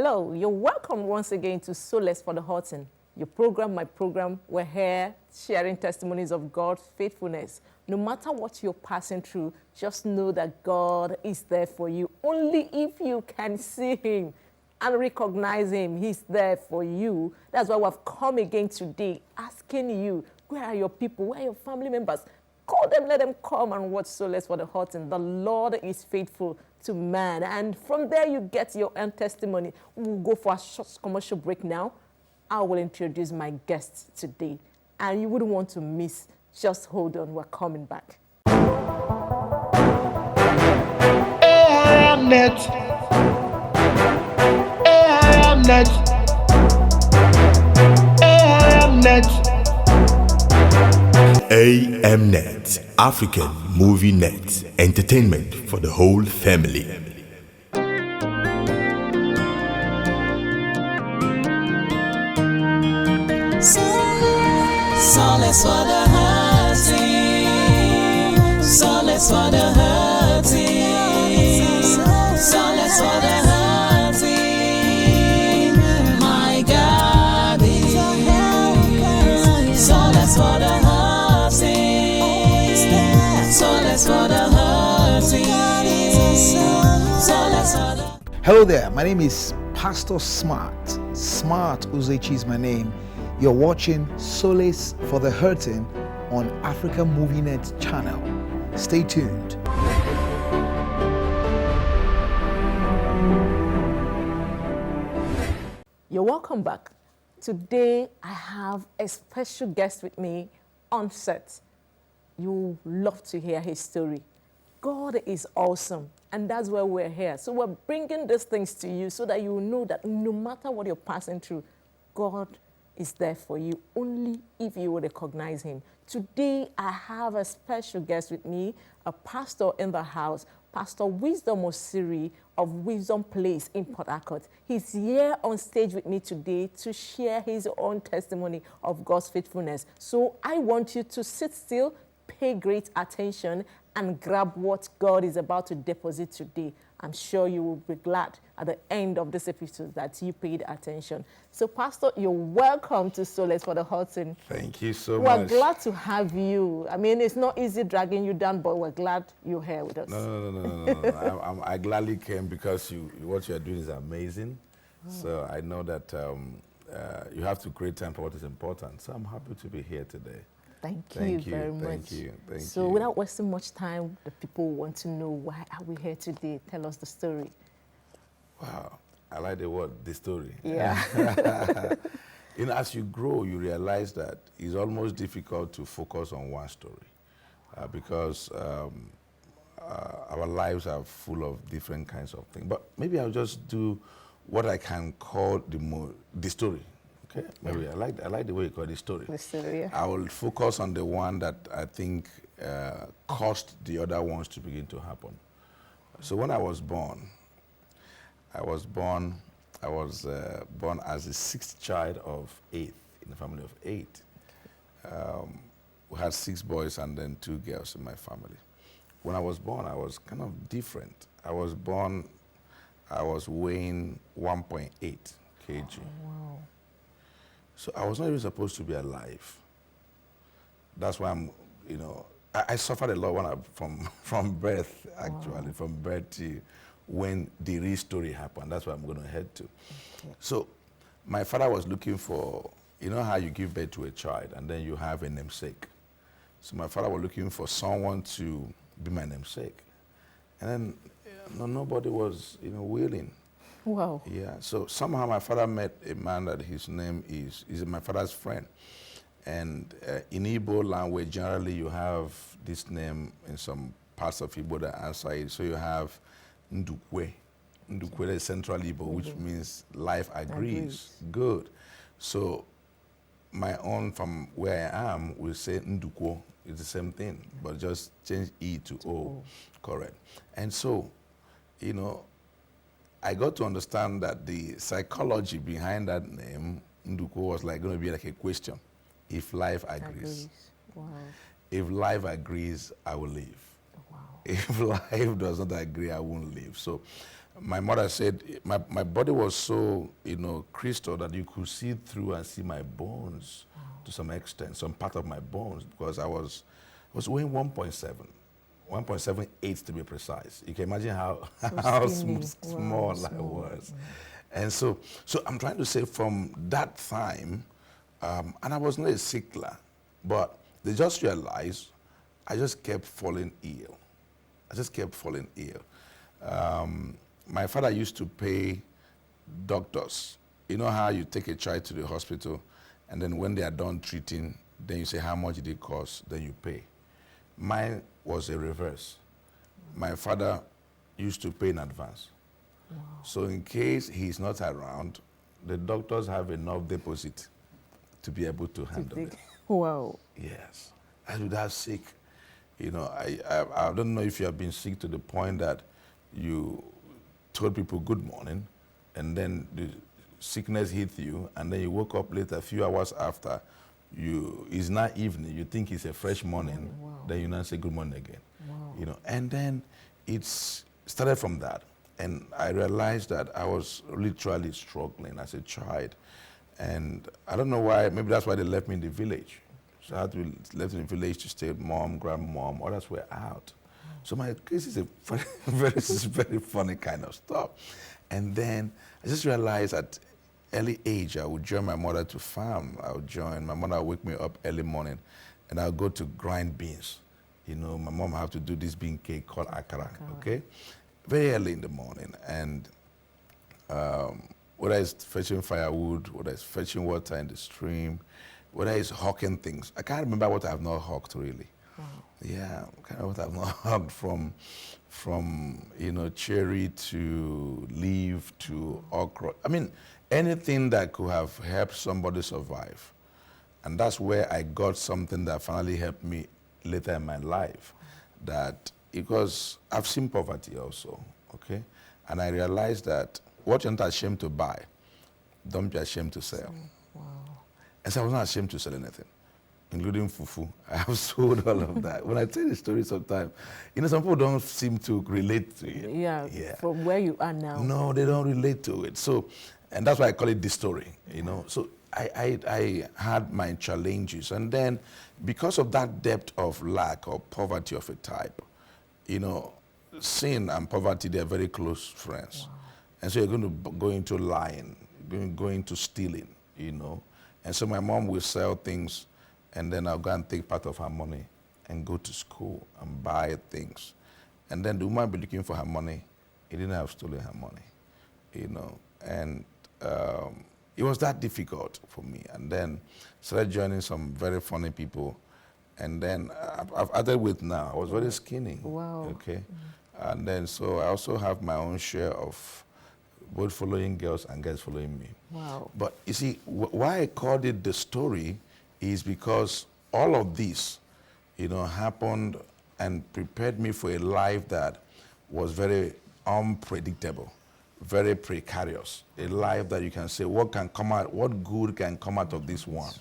Hello, you're welcome once again to Solace for the Hurting. Your program, my program, we're here sharing testimonies of God's faithfulness. No matter what you're passing through, just know that God is there for you. Only if you can see Him and recognize Him, He's there for you. That's why we've come again today asking you, where are your people? Where are your family members? Call them, let them come and watch Solace for the Hurting. The Lord is faithful to man. And from there, you get your own testimony. We'll go for a short commercial break now. I will introduce my guests today. And you wouldn't want to miss. Just hold on, we're coming back. AMNet, African Movie Net, entertainment for the whole family. Solace for the hurting, solace for the hurting, solace for the hurting, my God is solace for the hurting, solace for the hurting, solace for the. Hello there, my name is Pastor Smart Uzechi is my name. You're watching Solace for the Hurting on Africa Movie Net channel. Stay tuned. You're welcome back. Today, I have a special guest with me on set. You'll love to hear his story. God is awesome, and that's why we're here. So we're bringing these things to you so that you will know that no matter what you're passing through, God is there for you only if you will recognize Him. Today, I have a special guest with me, a pastor in the house, Pst Wisdom Osiri of Wisdom Place in Port Harcourt. He's here on stage with me today to share his own testimony of God's faithfulness. So I want you to sit still, pay great attention, and grab what God is about to deposit today. I'm sure you will be glad at the end of this episode that you paid attention. So, Pastor, you're welcome to Solace for the Hurting. Thank you so We're much. glad to have you. I mean, it's not easy dragging you down, but we're glad you're here with us. No. I gladly came because what you're doing is amazing. So I know that you have to create time for what is important. So I'm happy to be here today. Thank you very much. Thank you. So without wasting much time, the people want to know, why are we here today? Tell us the story. Wow, I like the word, the story. Yeah. As you grow, you realize that it's almost difficult to focus on one story because our lives are full of different kinds of things. But maybe I'll just do what I can call the story. Okay, maybe I like the way you call it, the story. The story, yeah. I will focus on the one that I think caused the other ones to begin to happen. So when I was born as the sixth child of 8 in a family of 8. We had 6 boys and then 2 girls in my family. When I was born, I was kind of different. I was weighing 1.8 kg. Oh, wow. So I was not even supposed to be alive. That's why I suffered a lot from birth, actually, wow. From birth to when the real story happened. That's what I'm going to head to. Okay. So my father was looking for, how you give birth to a child and then you have a namesake. So my father was looking for someone to be my namesake. And then nobody was, willing. Wow. Yeah, so somehow my father met a man that his name is my father's friend. And in Igbo language, generally you have this name in some parts of Igbo that answer it. So you have Ndukwe. Ndukwe is Central Igbo, which means life agrees. Good. So my own, from where I am, will say Ndukwo. It's the same thing, but just change E to O. Correct. And so, I got to understand that the psychology behind that name, Ndukwo, was going to be like a question. If life agrees. Wow. If life agrees, I will live. Wow. If life does not agree, I won't live. So my mother said my body was so, crystal that you could see through and see my bones to some extent, some part of my bones, because I was weighing 1.78 to be precise. You can imagine how skinny. small Wow, I small. was. And so I'm trying to say from that time, and I was not a sickler, but they just realized I just kept falling ill. My father used to pay doctors. You know how you take a child to the hospital, and then when they are done treating, then you say how much did it cost, then you pay. Mine was a reverse. My father used to pay in advance. So in case he's not around, the doctors have enough deposit to be able to handle it. Wow. Yes. I was that sick. I don't know if you have been sick to the point that you told people good morning, and then the sickness hit you, and then you woke up later, a few hours after, it's not evening, you think it's a fresh morning, then you now say good morning again. And then it started from that. And I realized that I was literally struggling as a child. And I don't know why, maybe that's why they left me in the village. So I had to be left in the village to stay with mom, grandmom, others were out. So my case is a very funny kind of stuff. And then I just realized at early age, I would join my mother to farm. My mother would wake me up early morning, and I would go to grind beans. My mom had to do this bean cake called akara, okay? Very early in the morning. And whether it's fetching firewood, whether it's fetching water in the stream, whether it's hawking things. I can't remember what I've not hawked, really. Wow. Yeah, kind of what I've not hawked from cherry to leaf to okra. I mean, anything that could have helped somebody survive. And that's where I got something that finally helped me later in my life. Because I've seen poverty also, okay? And I realized that what you're not ashamed to buy, don't be ashamed to sell. Wow. And so I was not ashamed to sell anything, including fufu. I have sold all of that. When I tell the story sometimes, some people don't seem to relate to it. Yeah, from where you are now. No, they don't relate to it. So, and that's why I call it the story, So I had my challenges. And then because of that depth of lack or poverty of a type, sin and poverty, they're very close friends. Wow. And so you're going to go into lying, go into stealing, And so my mom will sell things, and then I'll go and take part of her money and go to school and buy things. And then the woman will be looking for her money. He didn't have stolen her money, And it was that difficult for me. And then started joining some very funny people. And then I've added weight now. I was very skinny. Wow. Okay. And then so I also have my own share of both following girls and girls following me. Wow. But you see, why I called it the story is because all of this, happened and prepared me for a life that was very unpredictable, very precarious. A life that you can say, what good can come out of this one?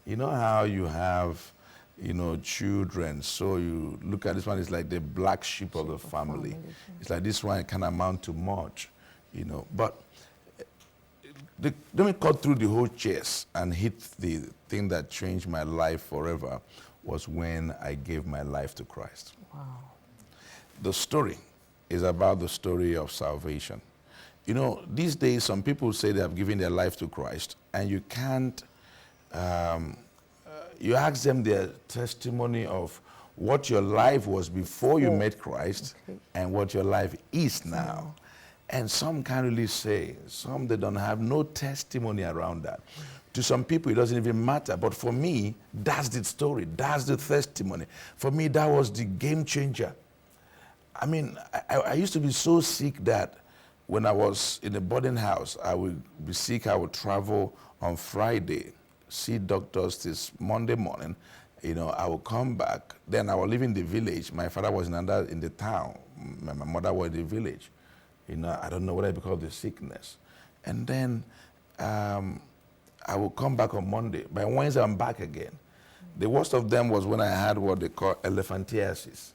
You know how you have, children, so you look at this one, it's like the black sheep of the family. It's like this one can amount to much, But let me cut through the whole chase and hit the thing that changed my life forever was when I gave my life to Christ. Wow. The story is about the story of salvation. These days some people say they have given their life to Christ, and you can't, you ask them their testimony of what your life was before you met Christ and what your life is now. And some can't really say. Some, they don't have no testimony around that. To some people, it doesn't even matter. But for me, that's the story. That's the testimony. For me, that was the game changer. I mean, I used to be so sick that when I was in a boarding house, I would be sick. I would travel on Friday, see doctors this Monday morning. I would come back. Then I was leaving the village. My father was in the town. My mother was in the village. I don't know whether because of the sickness. And then I will come back on Monday. By Wednesday, I'm back again. The worst of them was when I had what they call elephantiasis.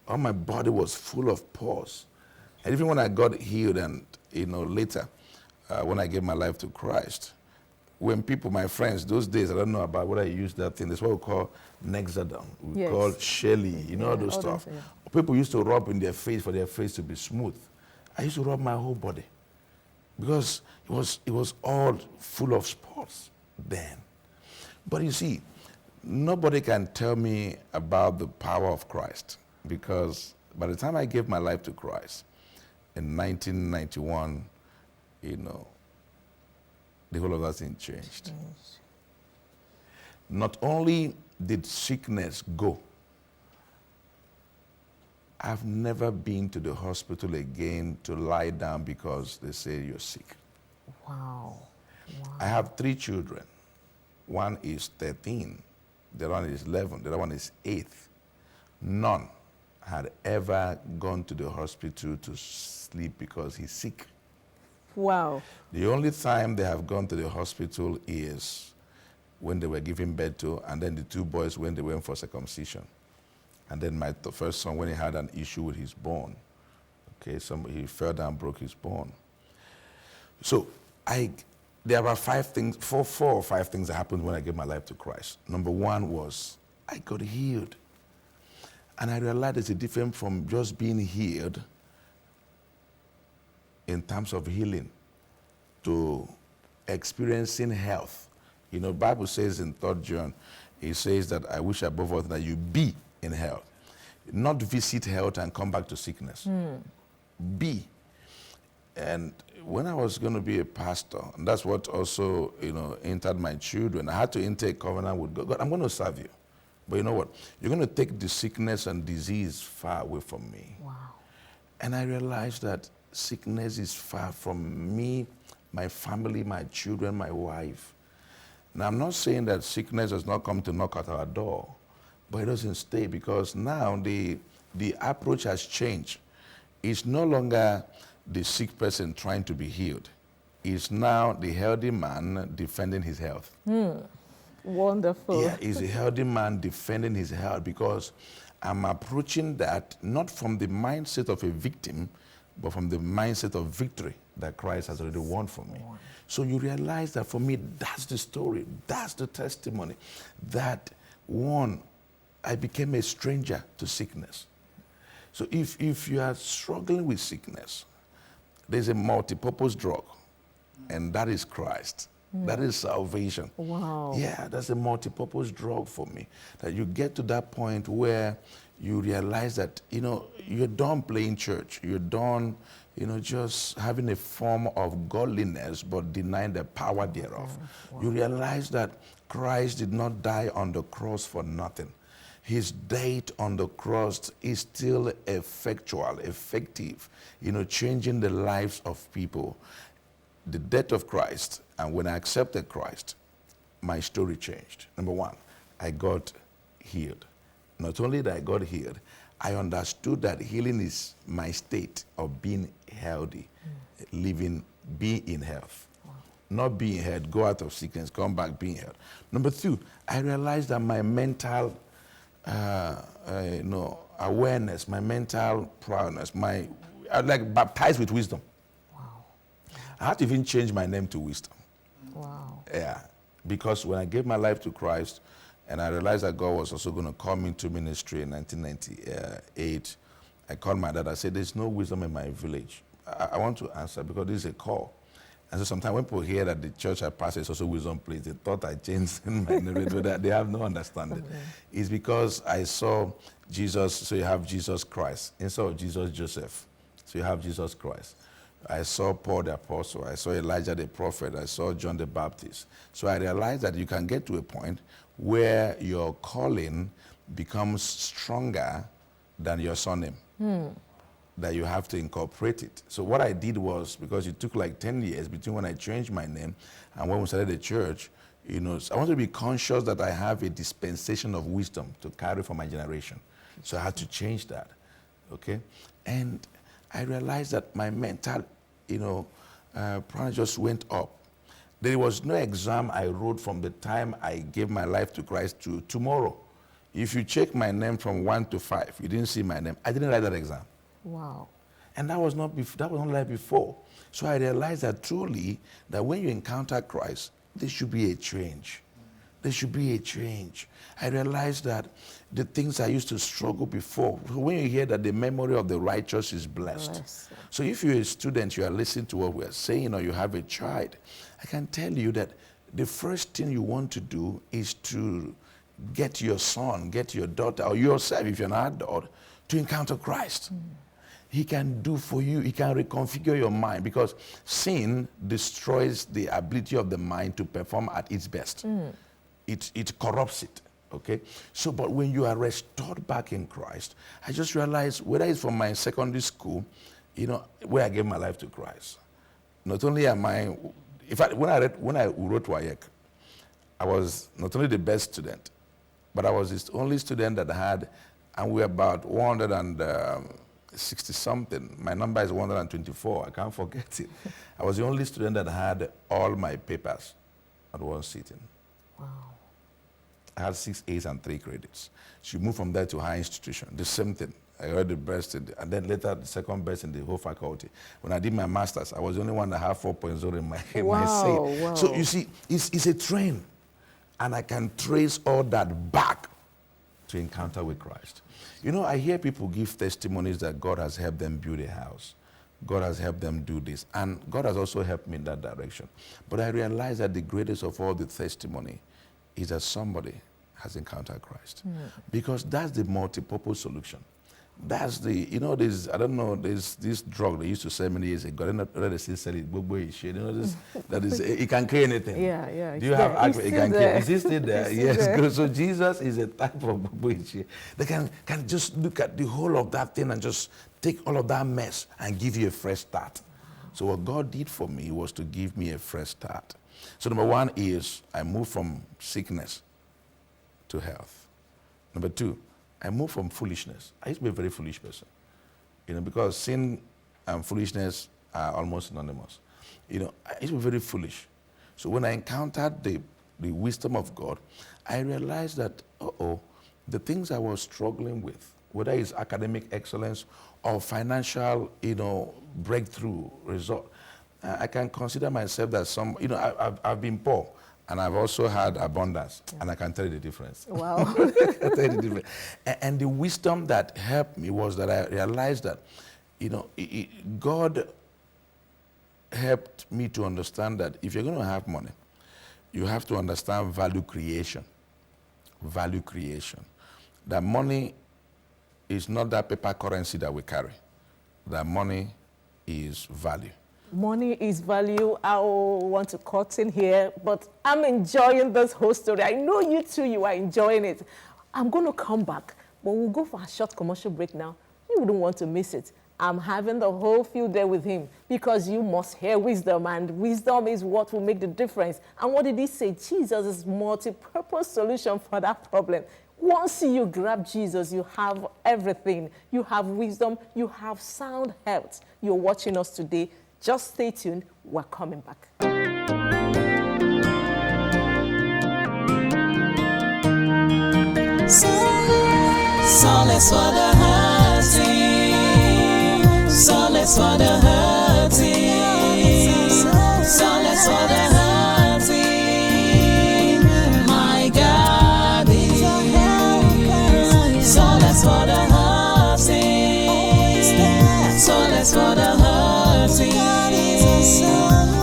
All my body was full of pus. And even when I got healed and, later, when I gave my life to Christ, when people, my friends, those days, I don't know about what I use that thing, that's what we call Nexadone, we Yes. call Shelly, all those all stuff. those, People used to rub in their face for their face to be smooth. I used to rub my whole body because it was all full of spots then. But you see, nobody can tell me about the power of Christ, because by the time I gave my life to Christ in 1991, the whole of that thing changed. Not only did sickness go, I've never been to the hospital again to lie down because they say you're sick. Wow. I have 3 children. One is 13, the other one is 11, the other one is 8. None had ever gone to the hospital to sleep because he's sick. Wow. The only time they have gone to the hospital is when they were giving birth to, and then the 2 boys when they went for circumcision. And then my first son, when he had an issue with his bone, he fell down, broke his bone. So there were 4 or 5 things that happened when I gave my life to Christ. Number 1 was I got healed. And I realized there's a difference from just being healed in terms of healing to experiencing health. The Bible says in 3 John, it says that I wish above all that you be in health. Not visit health and come back to sickness. Be. And when I was going to be a pastor, and that's what also, entered my children, I had to enter a covenant with God. God, I'm going to serve you. But you know what? You're going to take the sickness and disease far away from me. Wow. And I realized that sickness is far from me, my family, my children, my wife. Now, I'm not saying that sickness does not come to knock at our door, but it doesn't stay, because now the approach has changed. It's no longer the sick person trying to be healed. It's now the healthy man defending his health. Wonderful. Yeah, he's a healthy man defending his health, because I'm approaching that not from the mindset of a victim, but from the mindset of victory that Christ has already won for me. So you realize that for me, that's the story, that's the testimony, that I became a stranger to sickness. So if you are struggling with sickness, there's a multi-purpose drug, and that is Christ. That is salvation. Wow. Yeah, that's a multi-purpose drug for me. That you get to that point where you realize that, you're done playing church. You're done, just having a form of godliness, but denying the power thereof. Wow. You realize that Christ did not die on the cross for nothing. His death on the cross is still effective, changing the lives of people. The death of Christ, and when I accepted Christ, my story changed. Number 1, I got healed. Not only that I got healed, I understood that healing is my state of being healthy, being in health. Wow. Not being health, go out of sickness, come back being health. Number 2, I realized that my mental awareness, my mental prowess, I like baptized with wisdom. I had to even change my name to Wisdom. Wow. Yeah, because when I gave my life to Christ, and I realized that God was also going to call me into ministry in 1998, I called my dad. I said, there's no wisdom in my village. I want to answer because this is a call. And so sometimes when people hear that the church I pastor is also wisdom place, they thought I changed my name. They have no understanding. It's because I saw Jesus, so you have Jesus Christ. Instead of Jesus Joseph, so you have Jesus Christ. I saw Paul the Apostle, I saw Elijah the Prophet, I saw John the Baptist. So I realized that you can get to a point where your calling becomes stronger than your surname, that you have to incorporate it. So what I did was, because it took like 10 years between when I changed my name and when we started the church, I want to be conscious that I have a dispensation of wisdom to carry for my generation. So I had to change that, okay? And I realized that my mental, prana just went up. There was no exam I wrote from the time I gave my life to Christ to tomorrow. If you check my name from 1 to 5, you didn't see my name. I didn't write that exam. Wow. And that was not like before. So I realized that truly, that when you encounter Christ, there should be a change. There should be a change. I realized that the things I used to struggle before, when you hear that the memory of the righteous is blessed. So if you're a student, you are listening to what we are saying, or you have a child, I can tell you that the first thing you want to do is to get your son, get your daughter, or yourself, if you're an adult, to encounter Christ. He can do for you, he can reconfigure your mind, because sin destroys the ability of the mind to perform at its best. It corrupts it, okay? So, but when you are restored back in Christ, I just realized, whether it's from my secondary school, you know, where I gave my life to Christ, not only am I, in fact, when I wrote WAEC, I was not only the best student, but I was the only student that had, and we're about 160 something. My number is 124. I can't forget it. I was the only student that had all my papers at one sitting. Wow. I had 6 A's and 3 credits. So you move from there to higher institution, the same thing. I got the best, and then later the second best in the whole faculty. When I did my master's, I was the only one that had 4.0 in my say. Wow. So you see, it's a train. And I can trace all that back to encounter with Christ. You know, I hear people give testimonies that God has helped them build a house. God has helped them do this. And God has also helped me in that direction. But I realize that the greatest of all the testimony is that somebody has encountered Christ. Because that's the multi-purpose solution. That's the, you know, there's, I don't know, there's this drug they used to sell many years ago. I don't know whether they still sell it, you know, this, that is, it can kill anything. Yeah. Do you have access? It can kill. Is it still there? Yes, there. good. So Jesus is a type of bubuichi. They can just look at the whole of that thing and just take all of that mess and give you a fresh start. So what God did for me was to give me a fresh start. So number one is I moved from sickness to health. Number two, I moved from foolishness. I used to be a very foolish person, you know, because sin and foolishness are almost synonymous. You know, I used to be very foolish. So when I encountered the wisdom of God, I realized that, the things I was struggling with, whether it's academic excellence or financial, you know, breakthrough result, I can consider myself that you know, I've been poor. And I've also had abundance, and I can tell you the difference. Wow. I can tell you the difference. And the wisdom that helped me was that I realized that, you know, God helped me to understand that if you're going to have money, you have to understand value creation. Value creation. That money is not that paper currency that we carry. That money is value. Money is value. I want to cut in here, but I'm enjoying this whole story. I know you too, you are enjoying it. I'm going to come back, but we'll go for a short commercial break now. You wouldn't want to miss it. I'm having the whole field there with him because you must hear wisdom, and wisdom is what will make the difference. And what did he say? Jesus is multi-purpose solution for that problem. Once you grab Jesus, you have everything. You have wisdom, you have sound health. You're watching us today. Just stay tuned. We're coming back. Solace for the hurting. Solace for the hurting. Solace for the hurting. My God is solace for the hurting. Solace for the hurting.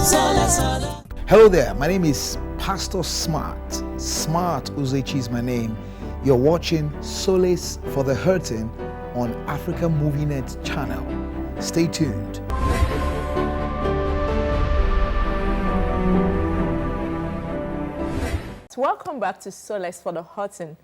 Solace for the. Hello there, my name is Pastor Smart. Smart Uzechi is my name. You're watching Solace for the Hurting on Africa Movie Net channel. Stay tuned. Welcome back to Solace for the Hurting.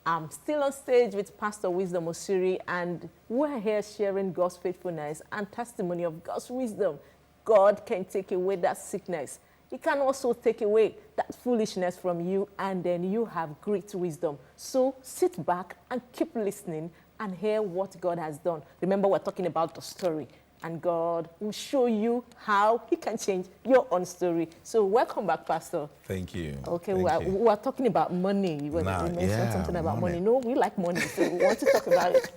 I'm still on stage with Pst Wisdom Osiri, and we're here sharing God's faithfulness and testimony of God's wisdom. God can take away that sickness. He can also take away that foolishness from you, and then you have great wisdom. So sit back and keep listening and hear what God has done. Remember, we're talking about the story, and God will show you how he can change your own story. So welcome back, Pastor. Thank you. Okay, Thank we are talking about money. You mentioned something about money. No, we like money, so we want to talk about it.